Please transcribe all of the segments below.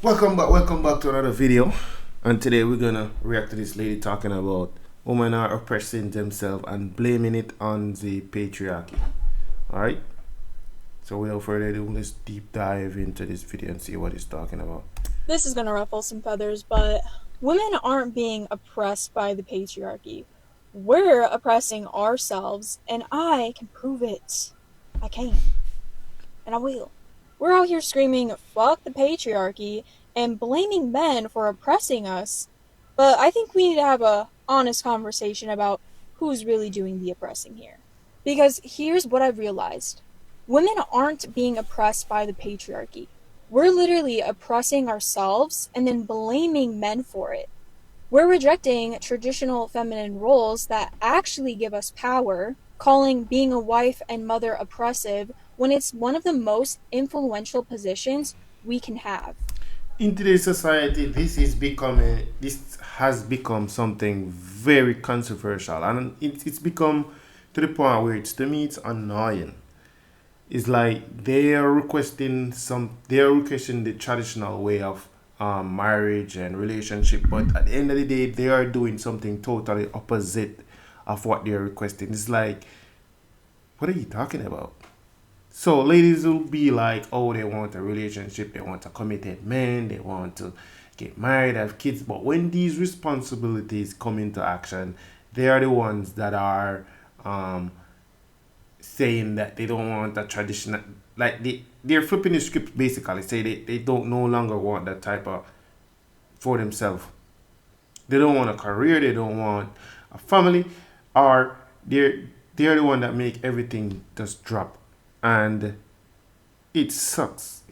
Welcome back to another video. And today we're gonna react to this lady talking about women are oppressing themselves and blaming it on the patriarchy. Alright? So without further ado, let's deep dive into this video and see what it's talking about. This is gonna ruffle some feathers, but women aren't being oppressed by the patriarchy. We're oppressing ourselves, and I can prove it. I can. And I will. We're out here screaming, fuck the patriarchy, and blaming men for oppressing us. But I think we need to have a honest conversation about who's really doing the oppressing here. Because here's what I've realized. Women aren't being oppressed by the patriarchy. We're literally oppressing ourselves and then blaming men for it. We're rejecting traditional feminine roles that actually give us power, calling being a wife and mother oppressive when it's one of the most influential positions we can have. In today's society, this has become something very controversial, and it's become to the point where to me it's annoying. It's like they are requesting the traditional way of marriage and relationship, but at the end of the day they are doing something totally opposite of what they are requesting. It's like, what are you talking about? So ladies will be like, oh, they want a relationship, they want a committed man, they want to get married, have kids, but when these responsibilities come into action, they are the ones that are um saying that they don't want a traditional, like they're flipping the script, basically say they don't no longer want that type of for themselves. They don't want a career, they don't want a family, or they're the one that make everything just drop. And it sucks,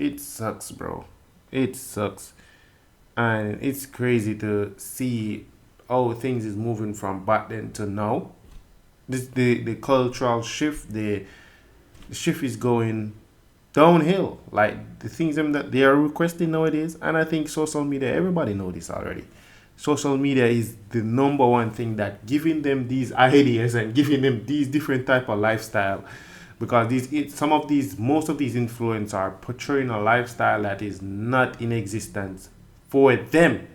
bro. It sucks. And it's crazy to see how things is moving from back then to now. The cultural shift, the shift is going downhill. Like the things them that they are requesting nowadays, and I think social media, everybody know this already. Social media is the number one thing that giving them these ideas and giving them these different type of lifestyle, because some of these, most of these influencers are portraying a lifestyle that is not in existence for them.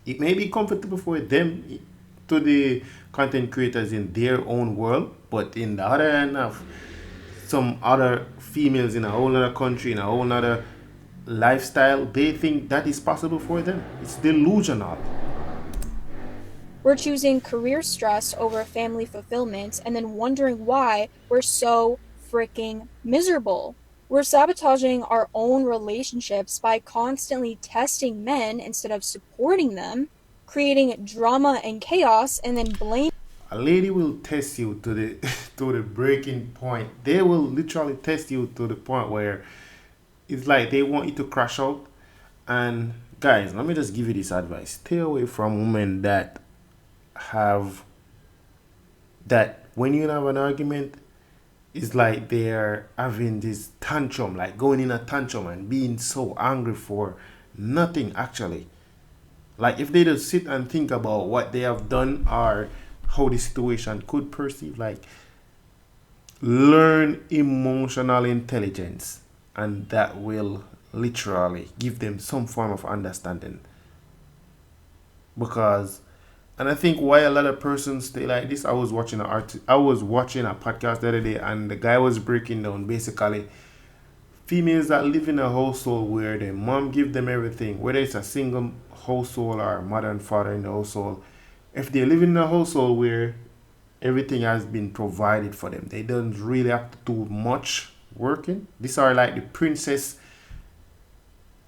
It may be comfortable for them, to the content creators in their own world, but in the other hand of some other females in a whole other country, in a whole other lifestyle, they think that is possible for them. It's delusional. We're choosing career stress over family fulfillment and then wondering why we're so freaking miserable. We're sabotaging our own relationships by constantly testing men instead of supporting them, creating drama and chaos, and then blaming. A lady will test you to the to the breaking point. They will literally test you to the point where it's like they want you to crash out. And guys, let me just give you this advice: stay away from women that have that when you have an argument, it's like they're having this tantrum, like going in a tantrum and being so angry for nothing actually. Like if they just sit and think about what they have done or how the situation could perceive, like learn emotional intelligence, and that will literally give them some form of understanding. Because, and I think why a lot of persons stay like this, I was watching a podcast the other day, and the guy was breaking down basically females that live in a household where their mom give them everything, whether it's a single household or a mother and father in the household. If they live in a household where everything has been provided for them, they don't really have to do much working. These are like the princess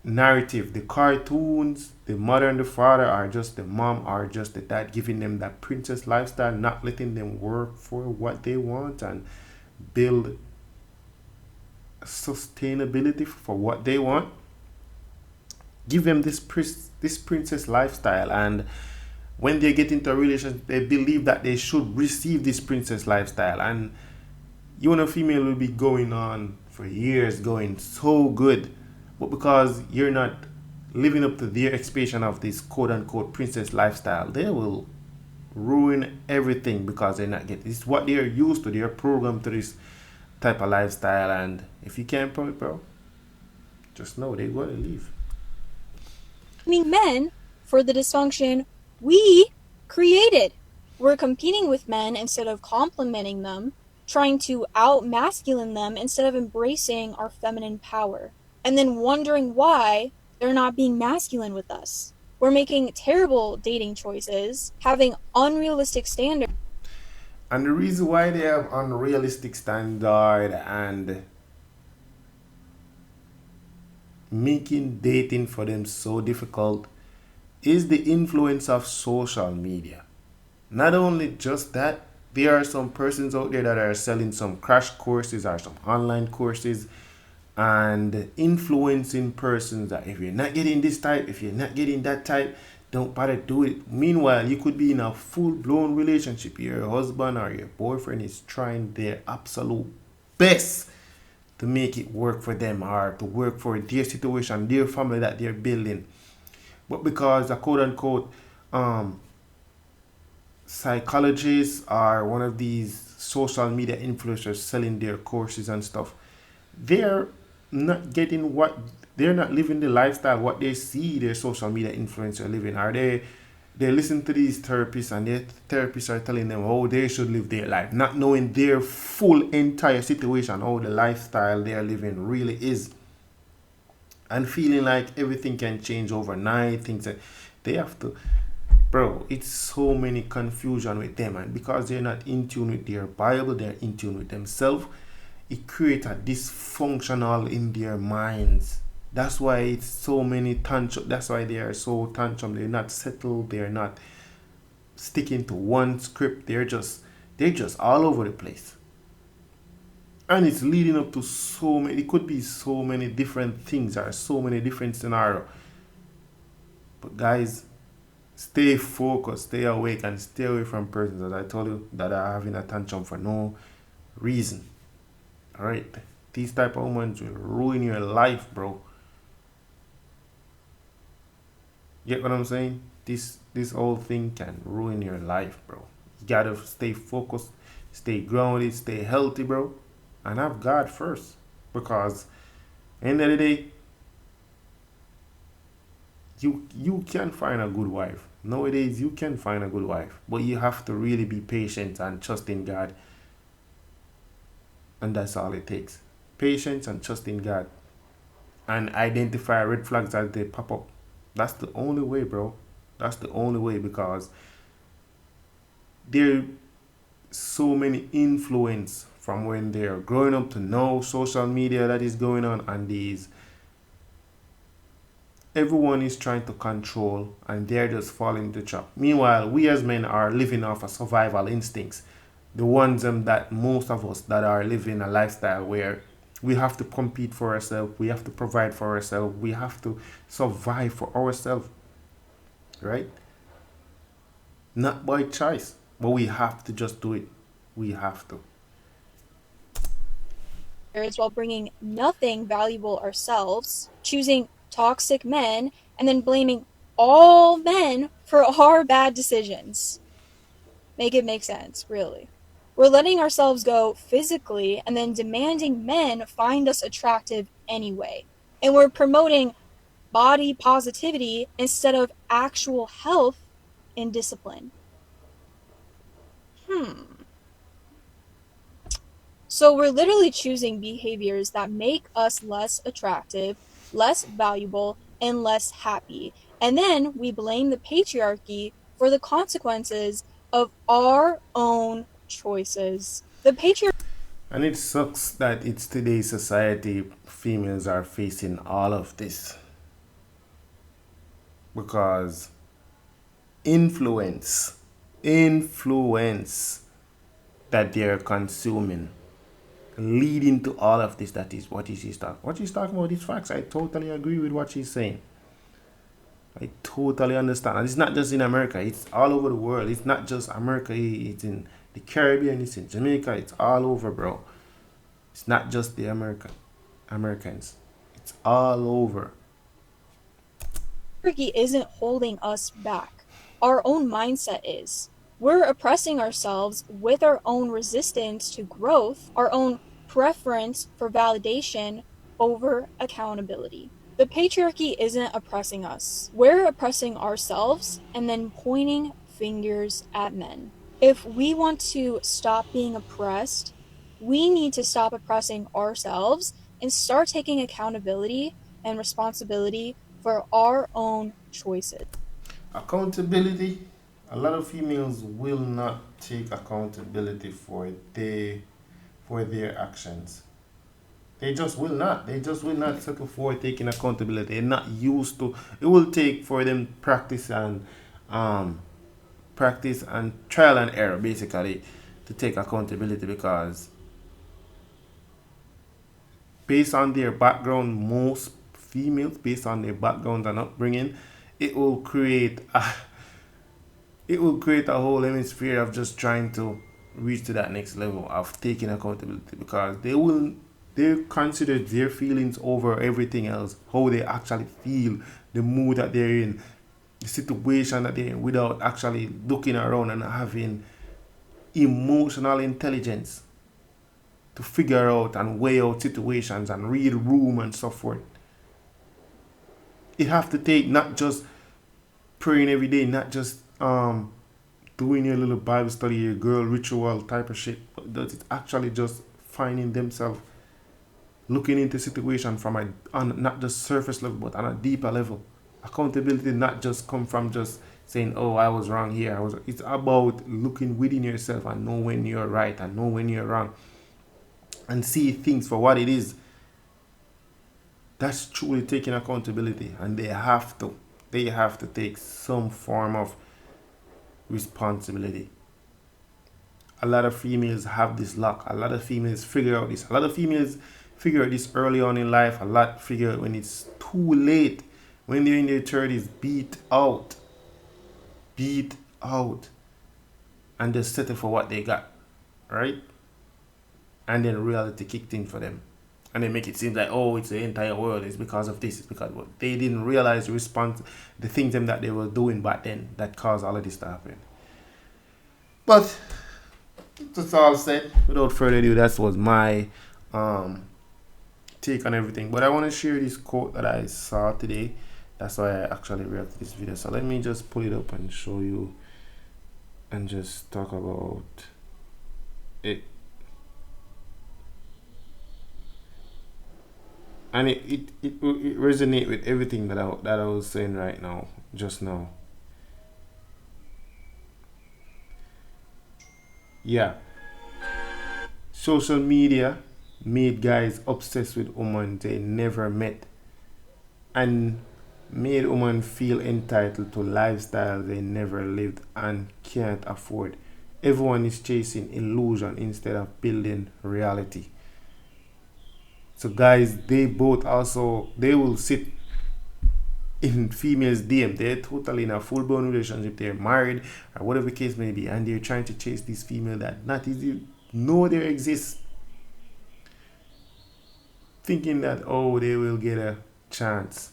narrative. The cartoons, the mother and the father are just the mom or just the dad giving them that princess lifestyle, not letting them work for what they want and build sustainability for what they want. Give them this princess lifestyle, and when they get into a relationship, they believe that they should receive this princess lifestyle, and you and a female will be going on for years, going so good, but because you're not living up to their expectation of this quote unquote princess lifestyle, they will ruin everything because they're not getting this. Is what they're used to. They're programmed to this type of lifestyle, and if you can't, bro, just know they're going to leave. blaming men for the dysfunction we created. We're competing with men instead of complimenting them, trying to out masculine them instead of embracing our feminine power, and then wondering why they're not being masculine with us. We're making terrible dating choices, having unrealistic standards. And the reason why they have unrealistic standard and making dating for them so difficult is the influence of social media. Not only just that, there are some persons out there that are selling some crash courses or some online courses and influencing persons that if you're not getting this type, if you're not getting that type, don't bother do it. Meanwhile, you could be in a full blown relationship. Your husband or your boyfriend is trying their absolute best to make it work for them or to work for their situation, their family that they're building. But because the quote unquote um, psychologists are one of these social media influencers selling their courses and stuff, they're not getting what they're not living the lifestyle what they see their social media influencer living. Are they listen to these therapists and their therapists are telling them how they should live their life, not knowing their full entire situation, how the lifestyle they're living really is, and feeling like everything can change overnight, things that they have to, bro, it's so many confusion with them, and because they're not in tune with their Bible, they're in tune with themselves. It creates a dysfunctional in their minds. That's why it's so many tantrum. That's why they are so tantrum. They're not settled. They're not sticking to one script. They're just all over the place. And it's leading up to so many. It could be so many different things or so many different scenarios. But guys, stay focused, stay awake, and stay away from persons that I told you that are having a tantrum for no reason. All right, these type of moments will ruin your life, bro. Get what I'm saying? This whole thing can ruin your life, bro. You gotta stay focused, stay grounded, stay healthy, bro, and have God first. Because end of the day, you can find a good wife. Nowadays, you can find a good wife, but you have to really be patient and trust in God, and that's all it takes. Patience and trust in God, and identify red flags as they pop up. That's the only way, bro. That's the only way because there so many influence from when they're growing up to now social media that is going on, and these everyone is trying to control and they're just falling into trap. Meanwhile, we as men are living off of survival instincts, the ones that most of us that are living a lifestyle where we have to compete for ourselves, we have to provide for ourselves, we have to survive for ourselves, right? Not by choice, but we have to just do it. We have to. While bringing nothing valuable ourselves, choosing toxic men, and then blaming all men for our bad decisions. Make it make sense, really. We're letting ourselves go physically and then demanding men find us attractive anyway. And we're promoting body positivity instead of actual health and discipline. Hmm. So we're literally choosing behaviors that make us less attractive, less valuable, and less happy. And then we blame the patriarchy for the consequences of our own choices. The patriarchy And it sucks that it's today's society females are facing all of this because influence, influence that they're consuming, leading to all of this. That is what she's talking. What she's talking about is facts. I totally agree with what she's saying. I totally understand. And it's not just in America. It's all over the world. It's not just America. It's in the Caribbean. It's in Jamaica. It's all over, bro. It's not just the Americans. It's all over. isn't holding us back. Our own mindset is. We're oppressing ourselves with our own resistance to growth, our own preference for validation over accountability. The patriarchy isn't oppressing us. We're oppressing ourselves and then pointing fingers at men. If we want to stop being oppressed, we need to stop oppressing ourselves and start taking accountability and responsibility for our own choices. Accountability. A lot of females will not take accountability for their actions. They just will not. They just will not settle for taking accountability. They're not used to. It will take for them um practice and trial and error basically to take accountability, because based on their background, most females, based on their background and upbringing, it will create a, it will create a whole hemisphere of just trying to reach to that next level of taking accountability, because they consider their feelings over everything else, how they actually feel, the mood that they're in, the situation that they're in, without actually looking around and having emotional intelligence to figure out and weigh out situations and read room and so forth. It have to take not just praying every day, not just doing your little Bible study, your girl ritual type of shit, but that it's actually just finding themselves looking into situation from a on not just surface level but on a deeper level. Accountability not just come from just saying, "Oh, I was wrong here." I was. It's about looking within yourself and know when you're right and know when you're wrong, and see things for what it is. That's truly taking accountability, and they have to take some form of responsibility. A lot of females have this luck. A lot of females figure out this. A lot of females figure out this early on in life. A lot figure out when it's too late, when they're in their 30s, beat out, and just settle for what they got, right? And then reality kicked in for them. And they make it seem like, oh, it's the entire world. It's because of this. It's because what they didn't realize the things them that they were doing back then that caused all of this to happen. But that's all said. Without further ado, that was my um, take on everything. But I want to share this quote that I saw today. That's why I actually reacted to this video. So let me just pull it up and show you and just talk about it. And it resonate with everything that I was saying right now, just now. Yeah, social media made guys obsessed with women they never met, and made women feel entitled to lifestyle they never lived and can't afford. Everyone is chasing illusion instead of building reality. So guys, they will sit in females DM. They're totally in a full blown relationship. They're married or whatever the case may be, and they're trying to chase this female that not easy know there exists, thinking that oh they will get a chance.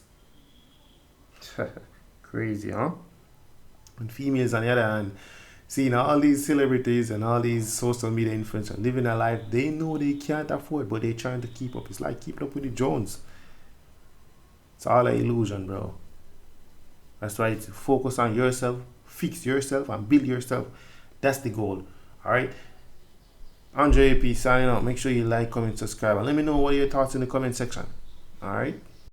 Crazy, huh? And females on the other hand, seeing all these celebrities and all these social media influencers living a life they know they can't afford, but they're trying to keep up. It's like keeping up with the Jones. It's all an illusion, bro. That's why it's focus on yourself, fix yourself, and build yourself. That's the goal. All right. Andre AP signing out. Make sure you like, comment, subscribe, and let me know what are your thoughts in the comment section. All right.